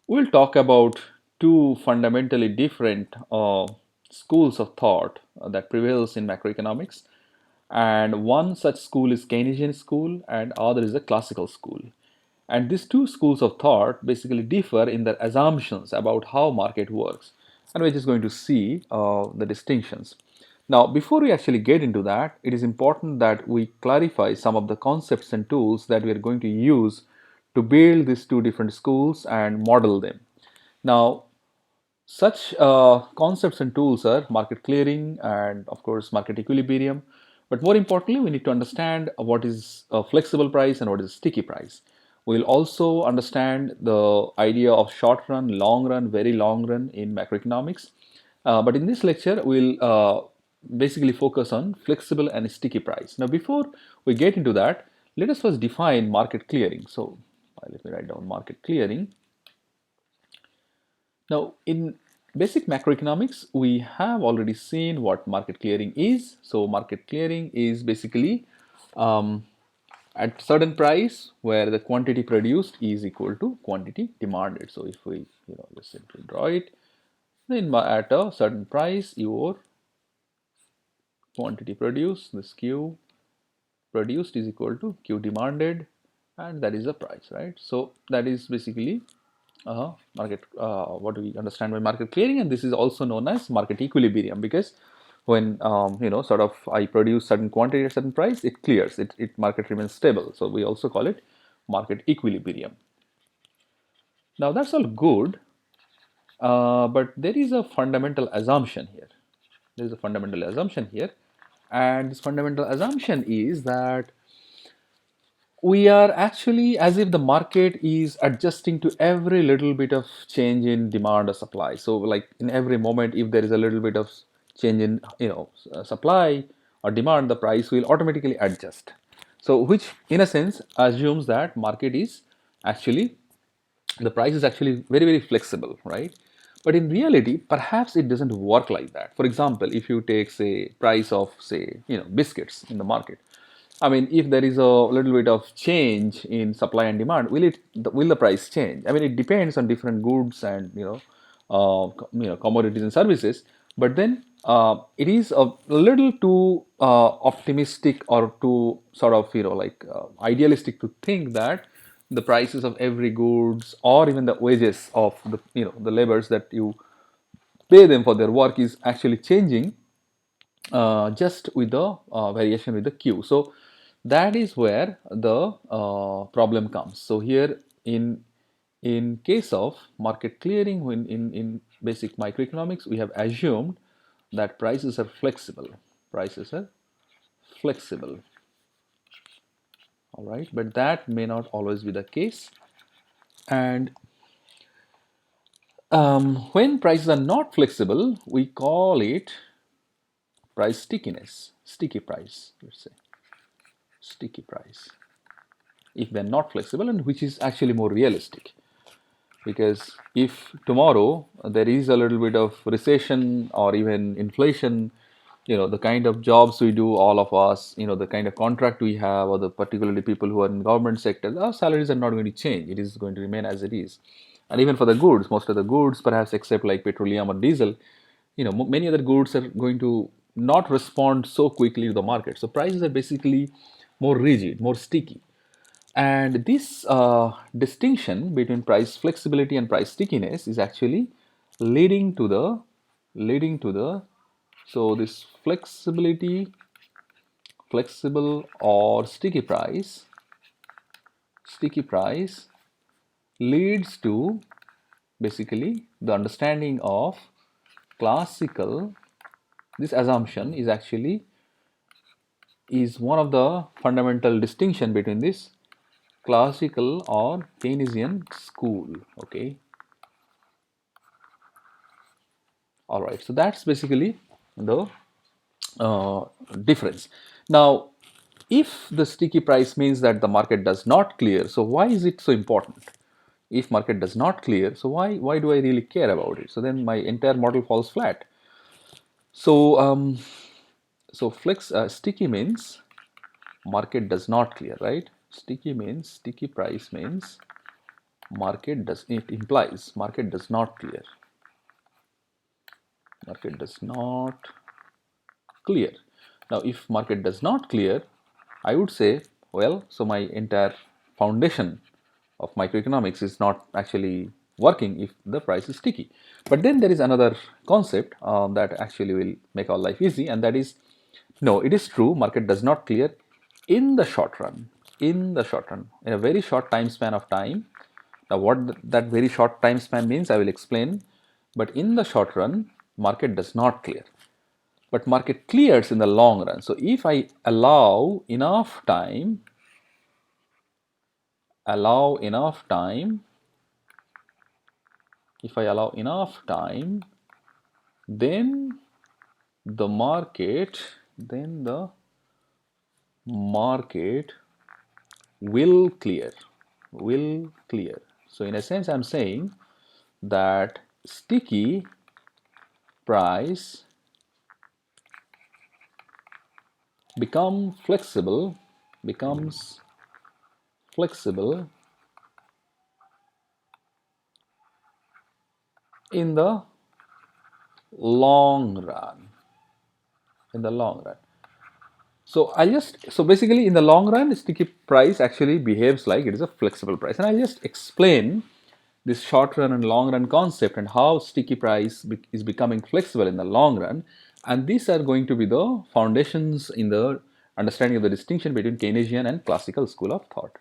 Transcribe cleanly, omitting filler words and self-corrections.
We'll talk about two fundamentally different schools of thought that prevails in macroeconomics. And one such school is Keynesian school and other is a classical school. And these two schools of thought basically differ in their assumptions about how market works. And we're just going to see the distinctions. Now, before we actually get into that, it is important that we clarify some of the concepts and tools that we are going to use to build these two different schools and model them. Now, such concepts and tools are market clearing and, of course, market equilibrium. But more importantly, we need to understand what is a flexible price and what is a sticky price. We'll also understand the idea of short run, long run, very long run in macroeconomics. But in this lecture, we'll basically focus on flexible and sticky price. Now, before we get into that, let us first define market clearing. So, let me write down market clearing. Now, in basic macroeconomics, we have already seen what market clearing is. So, market clearing is basically um, at certain price where the quantity produced is equal to quantity demanded. So, if we just simply draw it, then at a certain price, your quantity produced, this Q produced is equal to Q demanded, and that is the price, right? So, that is basically market what we understand by market clearing, and this is also known as market equilibrium, because when sort of I produce certain quantity at certain price, it clears, it market remains stable, so we also call it market equilibrium. Now that's all good, but there is a fundamental assumption here. There is a fundamental assumption here, and this fundamental assumption is that we are actually as if the market is adjusting to every little bit of change in demand or supply. So like in every moment, if there is a little bit of change in supply or demand, the price will automatically adjust. So which in a sense assumes that market is actually, the price is actually very very flexible, right? But in reality, perhaps it doesn't work like that. For example, if you take, say, price of, say, biscuits in the market, I mean, if there is a little bit of change in supply and demand, will the price change? I mean, it depends on different goods and commodities and services. But then it is a little too optimistic or too sort of idealistic to think that the prices of every goods or even the wages of the laborers that you pay them for their work is actually changing just with the variation with the Q. So that is where the problem comes. So here in case of market clearing, when in basic microeconomics, we have assumed that prices are flexible. Prices are flexible. All right, but that may not always be the case. And when prices are not flexible, we call it price stickiness, sticky price, let's say, sticky price. If they're not flexible, and which is actually more realistic, because if tomorrow there is a little bit of recession or even inflation, the kind of jobs we do, all of us, the kind of contract we have, or the particularly people who are in government sector, our salaries are not going to change. It is going to remain as it is. And even for the goods, most of the goods, perhaps except like petroleum or diesel, many other goods are going to not respond so quickly to the market. So prices are basically more rigid, more sticky. And this distinction between price flexibility and price stickiness is actually leading to the so this flexible or sticky price leads to basically the understanding of classical. This assumption is actually is one of the fundamental distinction between this classical or Keynesian school. Okay, all right. So that's basically the uh, difference. Now, if the sticky price means that the market does not clear, so why is it so important? If market does not clear, so why do I really care about it? So then my entire model falls flat. So flex sticky means market does not clear, right? Sticky price means it implies market does not clear. Market does not clear. Now, if market does not clear, I would say, well, so my entire foundation of microeconomics is not actually working if the price is sticky. But then there is another concept that actually will make our life easy, and that is, no, it is true, market does not clear in the short run. In the short run, in a very short time span of time. Now, what that very short time span means, I will explain. But in the short run, market does not clear, but market clears in the long run. So if I allow enough time, if I allow enough time, then the market, then the market will clear, will clear. So in a sense, I'm saying that sticky price becomes flexible in the long run. In the long run. So basically in the long run, sticky price actually behaves like it is a flexible price. And I'll just explain this short run and long run concept and how sticky price is becoming flexible in the long run. And these are going to be the foundations in the understanding of the distinction between Keynesian and classical school of thought.